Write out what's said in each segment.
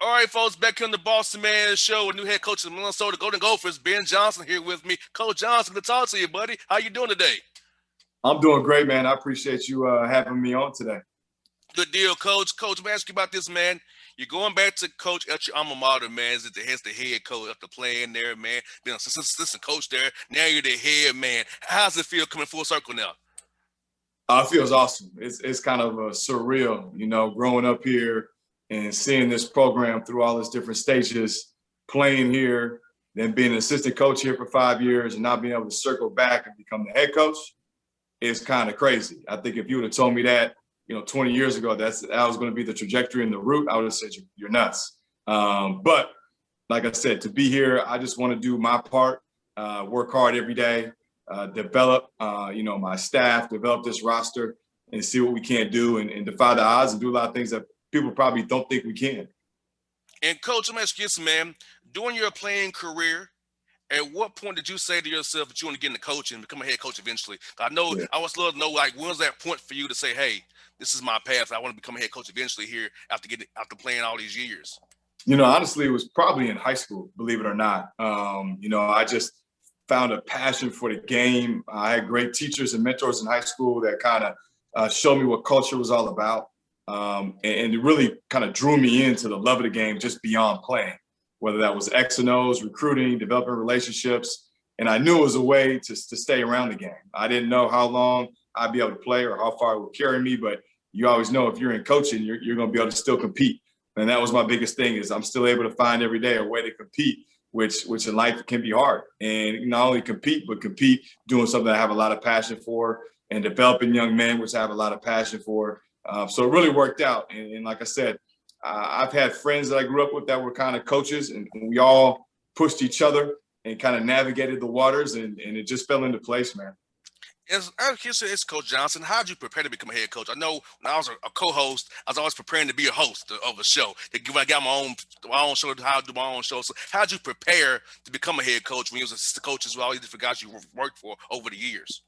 All right, folks, back on the Bossman show with new head coach of the Minnesota Golden Gophers, Ben Johnson, here with me. Coach Johnson, good to talk to you, buddy. How you doing today? I'm doing great, man. I appreciate you having me on today. Good deal, Coach. Coach, I'm asking you about this, man. You're going back to coach at your alma mater, man. As the head coach after playing there, man. Being an assistant coach there. Now you're the head man. How's it feel coming full circle now? It feels awesome. It's kind of surreal, growing up here and seeing this program through all its different stages, playing here, then being an assistant coach here for 5 years and not being able to circle back and become the head coach is kind of crazy. I think if you would have told me that, 20 years ago, that was going to be the trajectory and the route, I would have said you're nuts. But like I said, to be here, I just want to do my part, work hard every day, develop, my staff, develop this roster and see what we can do and defy the odds and do a lot of things that people probably don't think we can. And Coach, I'm asking you this, man, during your playing career, at what point did you say to yourself that you want to get into coaching and become a head coach eventually? I know I was love to know, like, when was that point for you to say, hey, this is my path. I want to become a head coach eventually here after playing all these years? Honestly, it was probably in high school, believe it or not. I just found a passion for the game. I had great teachers and mentors in high school that kind of showed me what culture was all about. And it really kind of drew me into the love of the game just beyond playing, whether that was X and O's, recruiting, developing relationships. And I knew it was a way to stay around the game. I didn't know how long I'd be able to play or how far it would carry me, but you always know if you're in coaching, you're going to be able to still compete. And that was my biggest thing, is I'm still able to find every day a way to compete, which in life can be hard. And not only compete, but compete doing something I have a lot of passion for, and developing young men, which I have a lot of passion for. So it really worked out. And like I said, I've had friends that I grew up with that were kind of coaches, and we all pushed each other and kind of navigated the waters, and it just fell into place, man. It's Coach Johnson. How did you prepare to become a head coach? I know when I was a co-host, I was always preparing to be a host of a show. I got my own show, how to do my own show. So how did you prepare to become a head coach when you was assistant coaches with all these different guys you worked for over the years?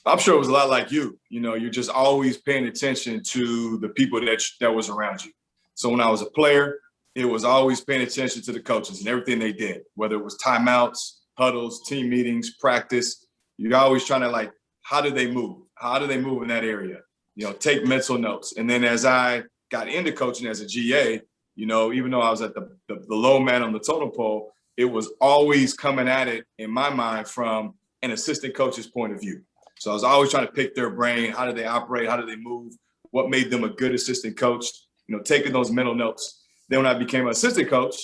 I'm sure it was a lot like you. You're just always paying attention to the people that was around you. So when I was a player, it was always paying attention to the coaches and everything they did, whether it was timeouts, huddles, team meetings, practice. You're always trying to, how do they move? How do they move in that area? Take mental notes. And then as I got into coaching as a GA, even though I was at the low man on the totem pole, it was always coming at it in my mind from an assistant coach's point of view. So I was always trying to pick their brain. How do they operate? How do they move? What made them a good assistant coach? Taking those mental notes. Then when I became an assistant coach,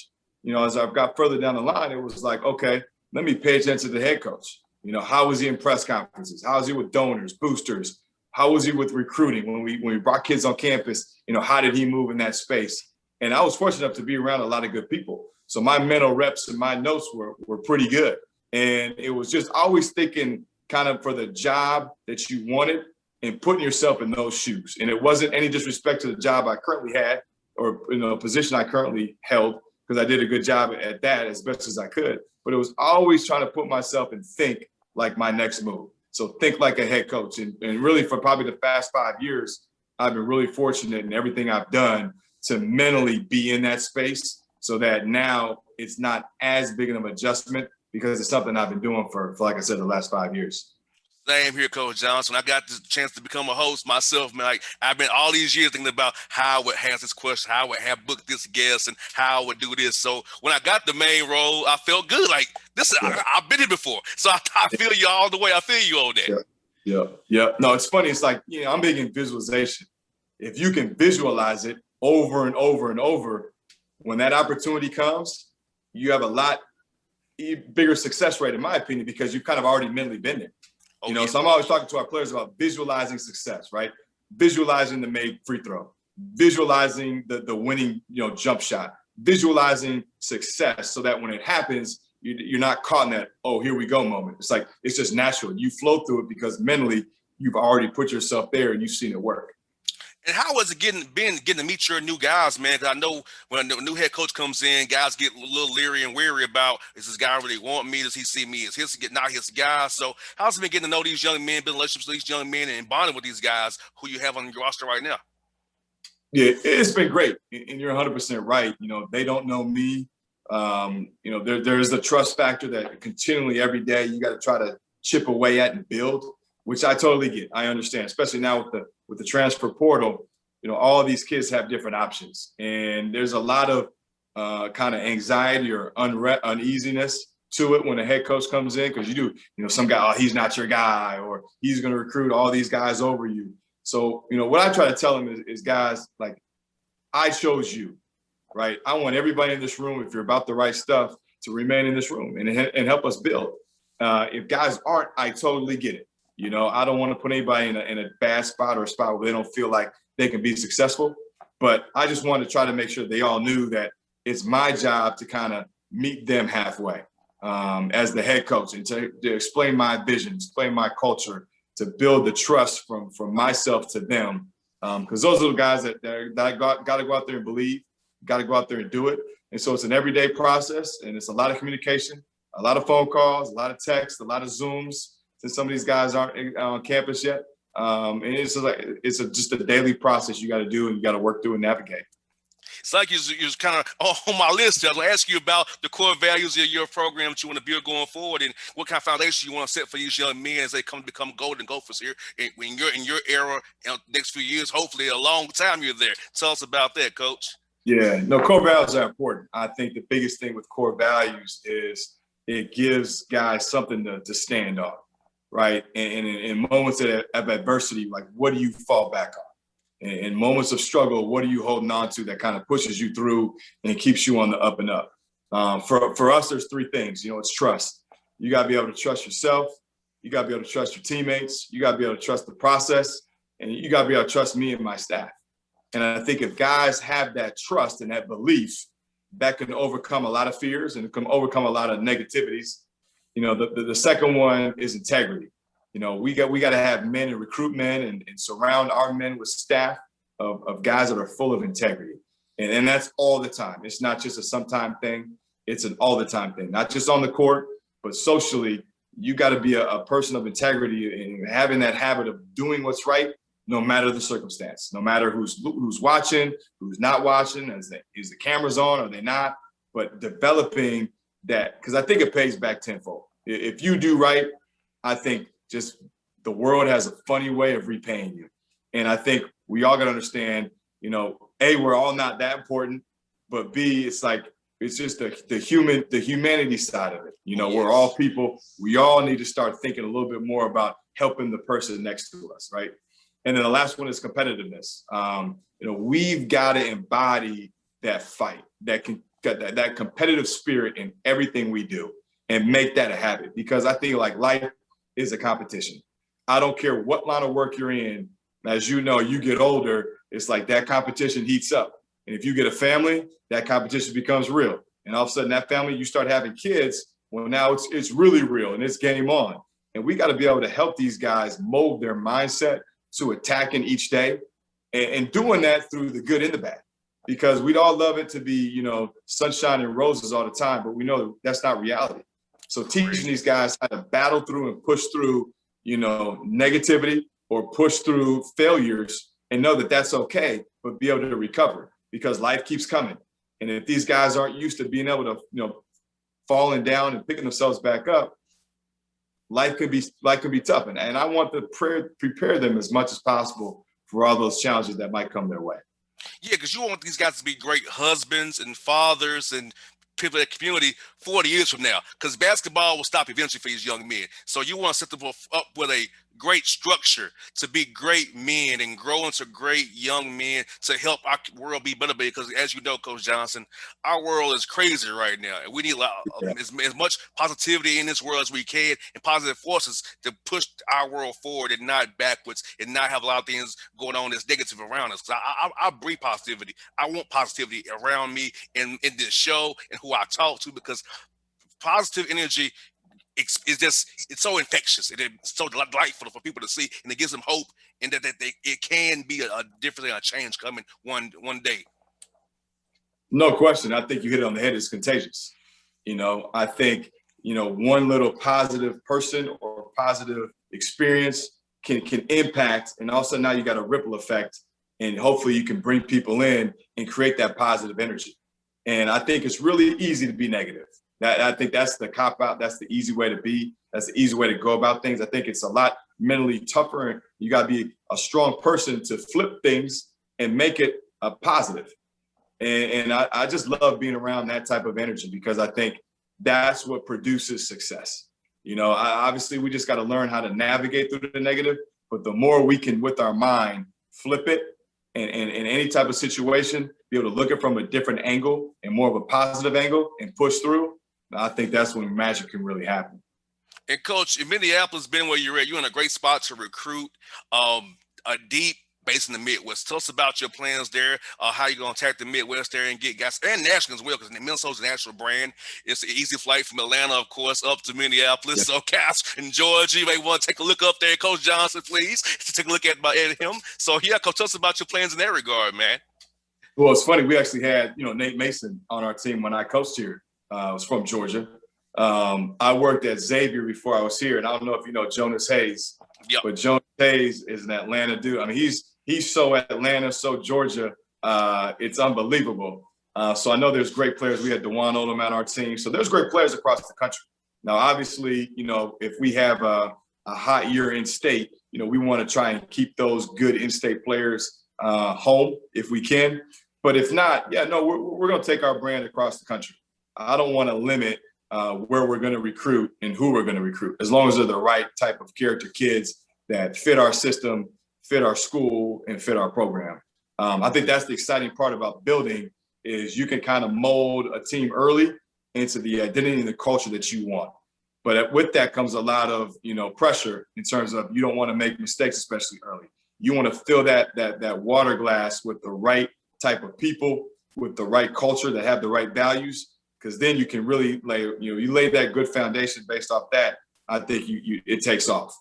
as I've got further down the line, it was like, okay, let me pay attention to the head coach. How was he in press conferences? How was he with donors, boosters? How was he with recruiting? When we brought kids on campus, how did he move in that space? And I was fortunate enough to be around a lot of good people. So my mental reps and my notes were pretty good. And it was just always thinking kind of for the job that you wanted and putting yourself in those shoes. And it wasn't any disrespect to the job I currently had or position I currently held, because I did a good job at that as best as I could. But it was always trying to put myself and think like my next move. So think like a head coach. And really for probably the past 5 years, I've been really fortunate in everything I've done to mentally be in that space, so that now it's not as big of an adjustment, because it's something I've been doing for like I said, the last 5 years. Same here, Coach Johnson. I got the chance to become a host myself, man. I've been all these years thinking about how I would answer this question, how I would have booked this guest, and how I would do this. So when I got the main role, I felt good. Like, this, I've been here before. So I feel you all the way. I feel you on that. Yeah. No, it's funny. It's like, I'm big in visualization. If you can visualize it over and over and over, when that opportunity comes, you have a lot bigger success rate, in my opinion, because you've kind of already mentally been there. So I'm always talking to our players about visualizing success, right? Visualizing the made free throw, visualizing the winning, jump shot, visualizing success, so that when it happens, you're not caught in that, oh, here we go moment. It's like, it's just natural. You flow through it because mentally you've already put yourself there and you've seen it work. And how was it getting to meet your new guys, man? Because I know when a new head coach comes in, guys get a little leery and weary about, is this guy really want me? Does he see me as not his guy? So how's it been getting to know these young men, building relationships with these young men, and bonding with these guys who you have on your roster right now? Yeah, it's been great, and you're 100% right. You know, they don't know me. You know, there's a trust factor that continually every day you got to try to chip away at and build, which I totally get. I understand, especially now with the transfer portal. You know, all of these kids have different options, and there's a lot of kind of anxiety or uneasiness to it when a head coach comes in because you know, some guy, oh, he's not your guy, or he's going to recruit all these guys over you. So, you know, what I try to tell them is guys, like, I chose you, right? I want everybody in this room, if you're about the right stuff, to remain in this room and help us build. If guys aren't, I totally get it. You know, I don't want to put anybody in a bad spot or a spot where they don't feel like they can be successful. But I just wanted to try to make sure they all knew that it's my job to kind of meet them halfway as the head coach and to explain my vision, explain my culture, to build the trust from myself to them. Because those are the guys that I got to go out there and believe, got to go out there and do it. And so it's an everyday process, and it's a lot of communication, a lot of phone calls, a lot of texts, a lot of Zooms, since some of these guys aren't on campus yet. And it's just a daily process you got to do and you got to work through and navigate. It's like you was kind of on my list. I was going to ask you about the core values of your program that you want to build going forward, and what kind of foundation you want to set for these young men as they come to become golden Gophers here in your era, next few years, hopefully a long time you're there. Tell us about that, Coach. Yeah, no, core values are important. I think the biggest thing with core values is it gives guys something to stand on, right? And in moments of adversity, like, what do you fall back on? In moments of struggle, what are you holding on to that kind of pushes you through and keeps you on the up and up? For us, there's three things. You know, it's trust. You got to be able to trust yourself. You got to be able to trust your teammates. You got to be able to trust the process. And you got to be able to trust me and my staff. And I think if guys have that trust and that belief, that can overcome a lot of fears and can overcome a lot of negativities. You know, the second one is integrity. You know, we got to have men and recruit men and surround our men with staff of guys that are full of integrity. And that's all the time. It's not just a sometime thing. It's an all the time thing, not just on the court, but socially. You got to be a person of integrity and having that habit of doing what's right, no matter the circumstance, no matter who's watching, who's not watching, is the cameras on, are they not? But developing that, because I think it pays back tenfold. If you do right, I think just the world has a funny way of repaying you. And I think we all got to understand, you know, A, we're all not that important, but B, it's like, it's just the humanity side of it. You know, we're all people. We all need to start thinking a little bit more about helping the person next to us, right? And then the last one is competitiveness. You know, we've got to embody that fight, that competitive spirit in everything we do, and make that a habit. Because I think, like, life is a competition. I don't care what line of work you're in. As you know, you get older, it's like that competition heats up. And if you get a family, that competition becomes real. And all of a sudden, that family, you start having kids. Well, now it's really real and it's game on. And we got to be able to help these guys mold their mindset to attacking each day and doing that through the good and the bad. Because we'd all love it to be, you know, sunshine and roses all the time, but we know that's not reality. So teaching these guys how to battle through and push through, you know, negativity or push through failures and know that that's okay, but be able to recover because life keeps coming. And if these guys aren't used to being able to, you know, falling down and picking themselves back up, life could be tough. And I want to prepare them as much as possible for all those challenges that might come their way. Yeah, because you want these guys to be great husbands and fathers and people in the community 40 years from now, because basketball will stop eventually for these young men. So you want to set them up with a great structure to be great men and grow into great young men to help our world be better. Because as you know, Coach Johnson, our world is crazy right now, and we need as much positivity in this world as we can and positive forces to push our world forward and not backwards and not have a lot of things going on that's negative around us. Because I breathe positivity. I want positivity around me in this show and who I talk to, because positive energy, it's so infectious and it's so delightful for people to see, and it gives them hope, and that it can be a different thing, a change coming one day. No question. I think you hit it on the head. It's contagious. You know, I think, you know, one little positive person or positive experience can impact, and also now you got a ripple effect and hopefully you can bring people in and create that positive energy. And I think it's really easy to be negative. I think that's the cop out. That's the easy way to be. That's the easy way to go about things. I think it's a lot mentally tougher, and you got to be a strong person to flip things and make it a positive. And I just love being around that type of energy, because I think that's what produces success. Obviously we just got to learn how to navigate through the negative, but the more we can, with our mind, flip it and in any type of situation, be able to look at it from a different angle and more of a positive angle and push through, I think that's when magic can really happen. And Coach, in Minneapolis, being where you're at, you're in a great spot to recruit a deep base in the Midwest. Tell us about your plans there, how you're going to attack the Midwest there and get guys, and national as well, because Minnesota's a national brand. It's an easy flight from Atlanta, of course, up to Minneapolis. Yeah. So, guys in Georgia, you may want to take a look up there. Coach Johnson, please, to take a look at him. So, yeah, Coach, tell us about your plans in that regard, man. Well, it's funny. We actually had, Nate Mason on our team when I coached here. I was from Georgia. I worked at Xavier before I was here, and I don't know if you know Jonas Hayes, yep. But Jonas Hayes is an Atlanta dude. I mean, he's so Atlanta, so Georgia. It's unbelievable. So I know there's great players. We had DeJuan Odom on our team. So there's great players across the country. Now, obviously, if we have a hot year in state, we want to try and keep those good in-state players home if we can. But if not, we're going to take our brand across the country. I don't want to limit where we're going to recruit and who we're going to recruit, as long as they're the right type of character kids that fit our system, fit our school, and fit our program. I think that's the exciting part about building, is you can kind of mold a team early into the identity and the culture that you want. But with that comes a lot of, pressure in terms of you don't want to make mistakes, especially early. You want to fill that water glass with the right type of people, with the right culture that have the right values, because then you can really you lay that good foundation based off that. I think it takes off.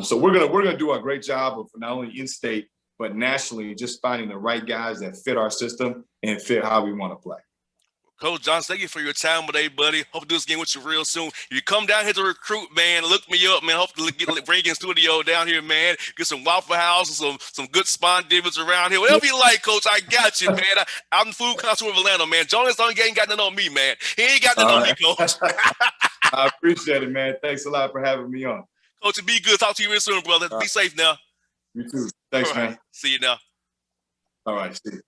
So we're gonna do a great job of not only in state but nationally, just finding the right guys that fit our system and fit how we want to play. Coach Johnson, thank you for your time today, buddy. Hope to do this again with you real soon. If you come down here to recruit, man, look me up, man. Hope to bring in studio down here, man. Get some Waffle House, some good spawn divots around here. Whatever you like, Coach, I got you, man. I'm the food connoisseur of Atlanta, man. Jonas ain't got nothing on me, man. He ain't got nothing on me, Coach. I appreciate it, man. Thanks a lot for having me on. Coach, be good. Talk to you real soon, brother. Be safe now. You too. Thanks, man. See you now. All right, see you.